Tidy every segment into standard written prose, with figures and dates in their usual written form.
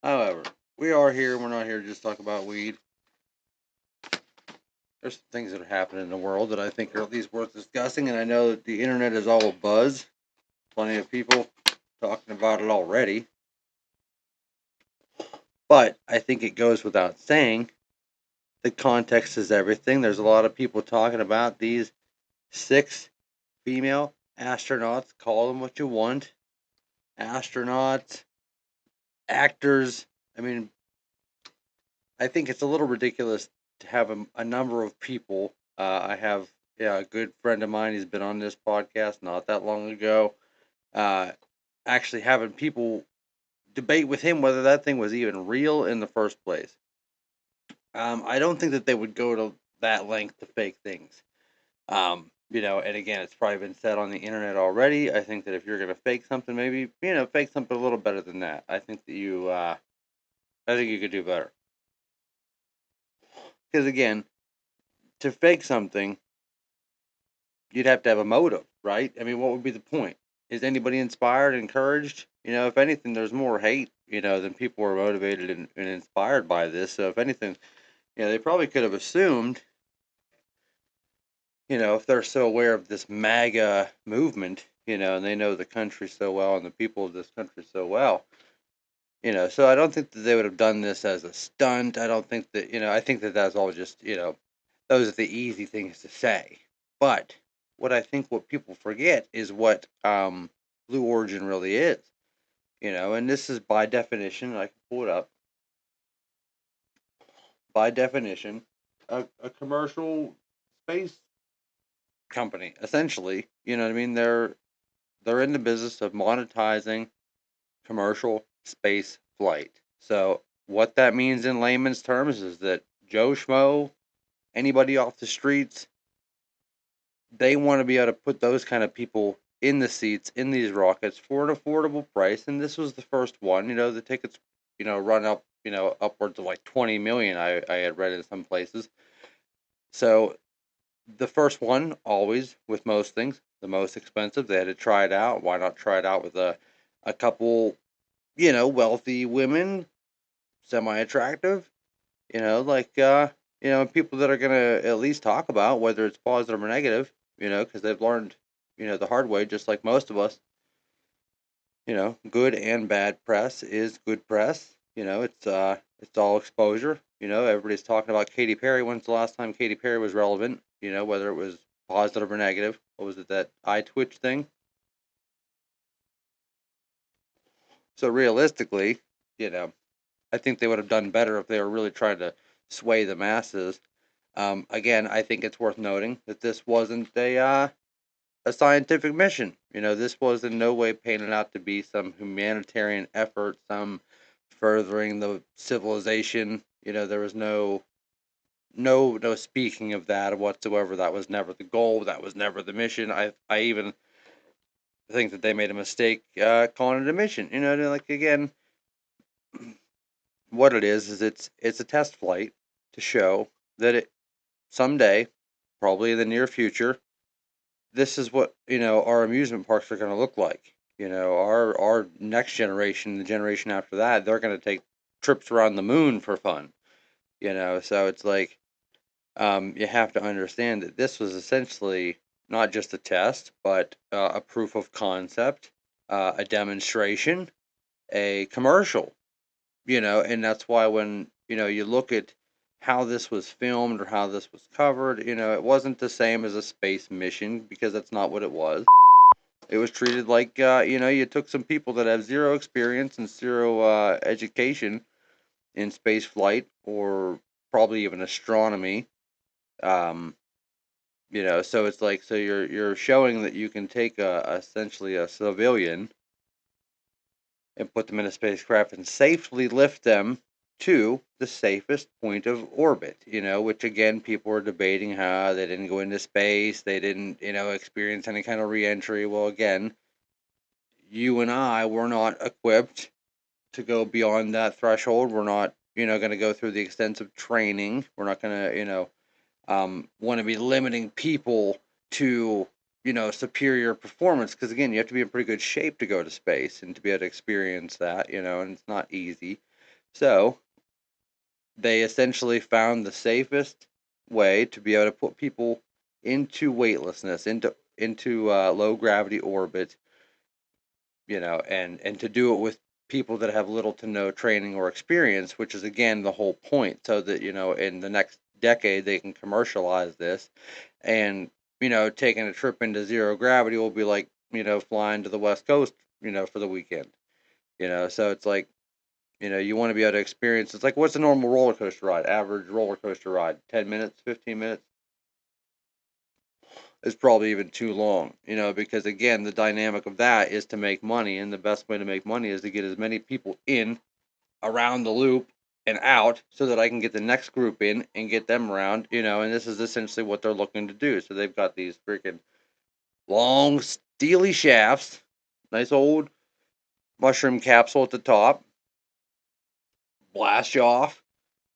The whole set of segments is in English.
However, we are here. We're not here to just talk about weed. There's some things that are happening in the world that I think are at least worth discussing, and I know that the internet is all a buzz. Plenty of people talking about it already. But I think it goes without saying the context is everything. There's a lot of people talking about these 6 female astronauts. Call them what you want. Astronauts, actors. I mean, I think it's a little ridiculous to have a number of people. I have a good friend of mine. He's been on this podcast not that long ago. Uh, Actually, having people debate with him whether that thing was even real in the first place. I don't think that they would go to that length to fake things. And again, it's probably been said on the internet already. I think that if you're going to fake something, maybe fake something a little better than that. I think that I think you could do better. Because again, to fake something, you'd have to have a motive, right? I mean, what would be the point? Is anybody inspired, encouraged? If anything, there's more hate, than people are motivated and inspired by this. So if anything, they probably could have assumed, if they're so aware of this MAGA movement, and they know the country so well and the people of this country so well, so I don't think that they would have done this as a stunt. I don't think that, I think that that's all just, those are the easy things to say. But what people forget is what Blue Origin really is, and this is by definition, I can pull it up, by definition, a commercial space company, essentially. You know what I mean? They're in the business of monetizing commercial space flight. So what that means in layman's terms is that Joe Schmo, anybody off the streets, they want to be able to put those kind of people in the seats in these rockets for an affordable price. And this was the first one. The tickets, run up, upwards of like 20 million. I had read in some places. So the first one, always with most things, the most expensive. They had to try it out. Why not try it out with a couple, wealthy women, semi attractive, people that are gonna at least talk about whether it's positive or negative, because they've learned, the hard way, just like most of us. Good and bad press is good press. It's all exposure. Everybody's talking about Katy Perry. When's the last time Katy Perry was relevant? Whether it was positive or negative. What was it, that eye twitch thing? So realistically, you know, I think they would have done better if they were really trying to sway the masses. Again, I think it's worth noting that this wasn't a scientific mission. This was in no way painted out to be some humanitarian effort, some furthering the civilization. There was no speaking of that whatsoever. That was never the goal. That was never the mission. I even think that they made a mistake calling it a mission. Like, again, what it is it's a test flight to show that it someday, probably in the near future, this is what our amusement parks are going to look like. Our next generation, the generation after that, they're going to take trips around the moon for fun. So it's like, you have to understand that this was essentially not just a test, but a proof of concept, a demonstration, a commercial. And that's why when you look at how this was filmed or how this was covered, it wasn't the same as a space mission, because that's not what it was. It was treated like you took some people that have zero experience and zero education in space flight, or probably even astronomy. um so it's like, so you're showing that you can take essentially a civilian and put them in a spacecraft and safely lift them to the safest point of orbit, which again, people are debating how they didn't go into space, they didn't, experience any kind of reentry. Well, again, you and I were not equipped to go beyond that threshold. We're not, going to go through the extensive training. We're not going to, want to be limiting people to superior performance, because again, you have to be in pretty good shape to go to space and to be able to experience that, and it's not easy. So they essentially found the safest way to be able to put people into weightlessness, into low gravity orbit, and to do it with people that have little to no training or experience, which is again the whole point, so that in the next decade they can commercialize this, and taking a trip into zero gravity will be like flying to the West Coast, for the weekend, so it's like you want to be able to experience. It's like, what's a normal roller coaster ride? Average roller coaster ride, 10 minutes, 15 minutes is probably even too long, because again, the dynamic of that is to make money, and the best way to make money is to get as many people in around the loop and out, so that I can get the next group in and get them around, and this is essentially what they're looking to do. So they've got these freaking long, steely shafts, nice old mushroom capsule at the top, blast you off.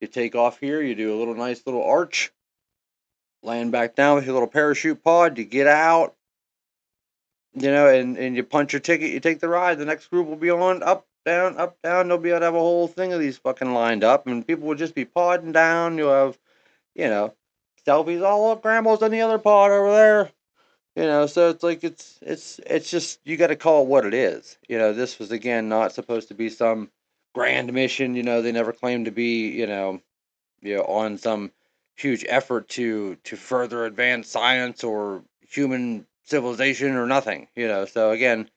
You take off here, you do a little nice little arch, land back down with your little parachute pod, you get out, and you punch your ticket, you take the ride. The next group will be on up, down, up, down. They'll be able to have a whole thing of these fucking lined up, and people will just be podding down. You'll have, you know, selfies. Oh, look, grandma's on the other pod over there. So it's like it's just, you got to call it what it is. This was again not supposed to be some grand mission. They never claimed to be, on some huge effort to further advance science or human civilization or nothing. So again,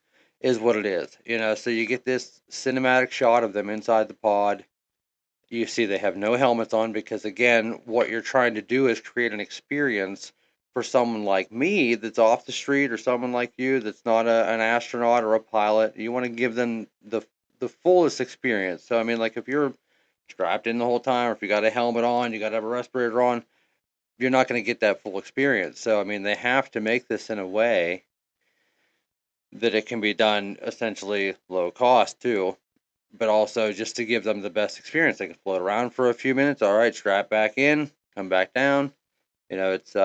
is what it is. So you get this cinematic shot of them inside the pod. You see they have no helmets on, because again, what you're trying to do is create an experience for someone like me that's off the street, or someone like you that's not an astronaut or a pilot. You want to give them the fullest experience. So I mean, like, if you're strapped in the whole time, or if you got a helmet on, you got to have a respirator on, you're not going to get that full experience. So I mean, they have to make this in a way that it can be done essentially low cost too, but also just to give them the best experience. They can float around for a few minutes. All right, strap back in, come back down. It's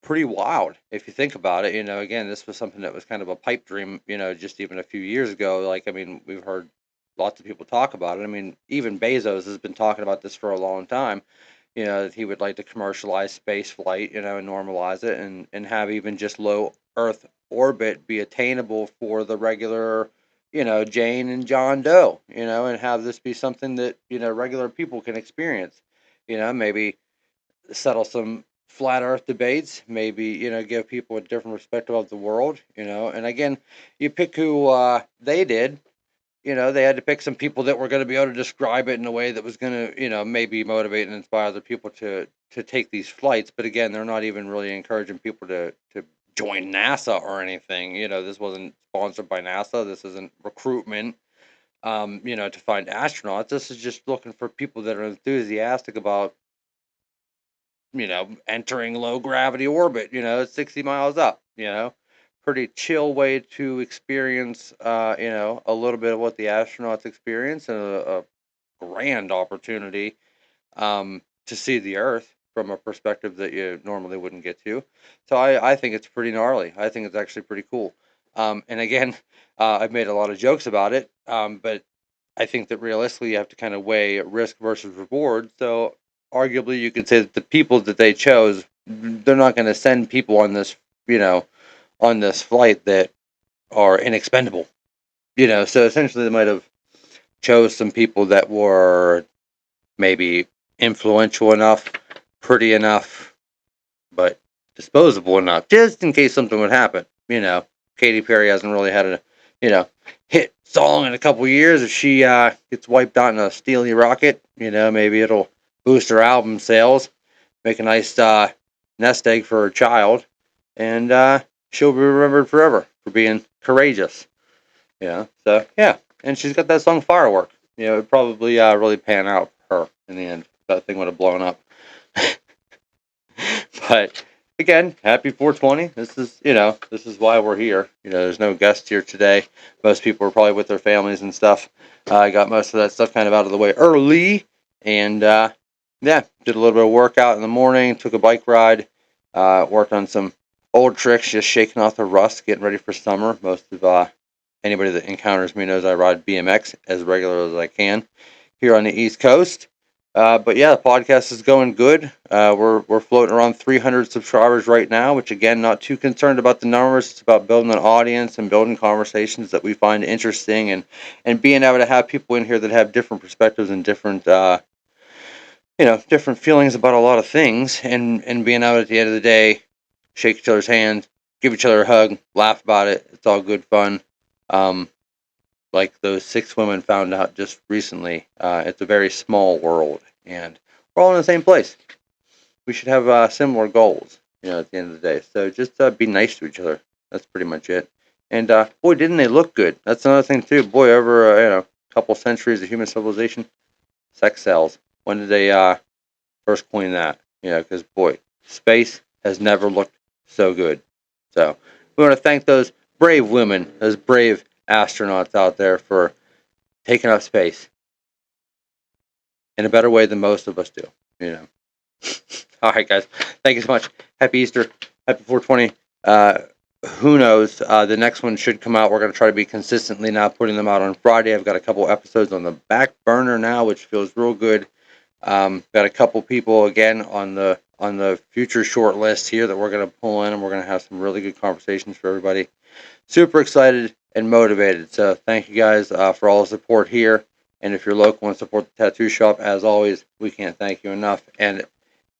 pretty wild if you think about it. Again, this was something that was kind of a pipe dream. Just even a few years ago. Like, I mean, we've heard lots of people talk about it. I mean, even Bezos has been talking about this for a long time. That he would like to commercialize space flight, and normalize it, and have even just low Earth orbit be attainable for the regular, Jane and John Doe, and have this be something that, regular people can experience. Maybe settle some flat Earth debates, maybe, give people a different perspective of the world, and again, you pick who they did. They had to pick some people that were going to be able to describe it in a way that was going to, maybe motivate and inspire other people to take these flights. But again, they're not even really encouraging people to join NASA or anything. This wasn't sponsored by NASA. This isn't recruitment, to find astronauts. This is just looking for people that are enthusiastic about, entering low gravity orbit, 60 miles up, pretty chill way to experience, a little bit of what the astronauts experience, and a grand opportunity, to see the Earth from a perspective that you normally wouldn't get to. So I think it's pretty gnarly. I think it's actually pretty cool. And again, I've made a lot of jokes about it, but I think that realistically you have to kind of weigh risk versus reward. So arguably you could say that the people that they chose, they're not going to send people on this, on this flight that are inexpendable. So essentially they might have chose some people that were maybe influential enough, pretty enough, but disposable enough, just in case something would happen. Katy Perry hasn't really had a, hit song in a couple years. If she gets wiped out in a steely rocket, maybe it'll boost her album sales, make a nice nest egg for her child, and she'll be remembered forever for being courageous. So yeah, and she's got that song Firework. It'd probably really pan out for her in the end. That thing would have blown up. But again, happy 420. This is why we're here. There's no guest here today. Most people are probably with their families and stuff. I got most of that stuff kind of out of the way early, and yeah, did a little bit of workout in the morning. Took a bike ride. Worked on some old tricks, just shaking off the rust, getting ready for summer. Most of anybody that encounters me knows I ride BMX as regular as I can here on the East Coast. But yeah, the podcast is going good. We're floating around 300 subscribers right now, which again, not too concerned about the numbers. It's about building an audience and building conversations that we find interesting, and being able to have people in here that have different perspectives and different different feelings about a lot of things, and being able at the end of the day, shake each other's hand, give each other a hug, laugh about it. It's all good fun. Um, like those 6 women found out just recently, it's a very small world, and we're all in the same place. We should have similar goals, at the end of the day. So just be nice to each other. That's pretty much it. And boy, didn't they look good? That's another thing too. Boy, over a couple centuries of human civilization, sex sells. When did they first coin that? Because boy, space has never looked so good. So we want to thank those brave women, those brave astronauts out there for taking up space in a better way than most of us do. All right, guys. Thank you so much. Happy Easter. Happy 420. Who knows? The next one should come out. We're going to try to be consistently now putting them out on Friday. I've got a couple episodes on the back burner now, which feels real good. Got a couple people again on the future short list here that we're going to pull in, and we're going to have some really good conversations for everybody. Super excited and motivated. So thank you guys for all the support here. And if you're local and support the tattoo shop, as always, we can't thank you enough. And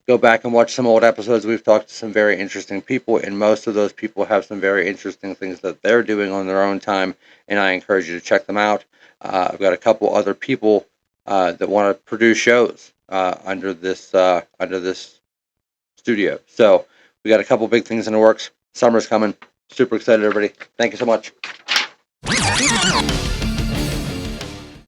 go back and watch some old episodes. We've talked to some very interesting people, and most of those people have some very interesting things that they're doing on their own time, and I encourage you to check them out. I've got a couple other people that want to produce shows under this studio. So we got a couple big things in the works. Summer's coming. Super excited, everybody. Thank you so much.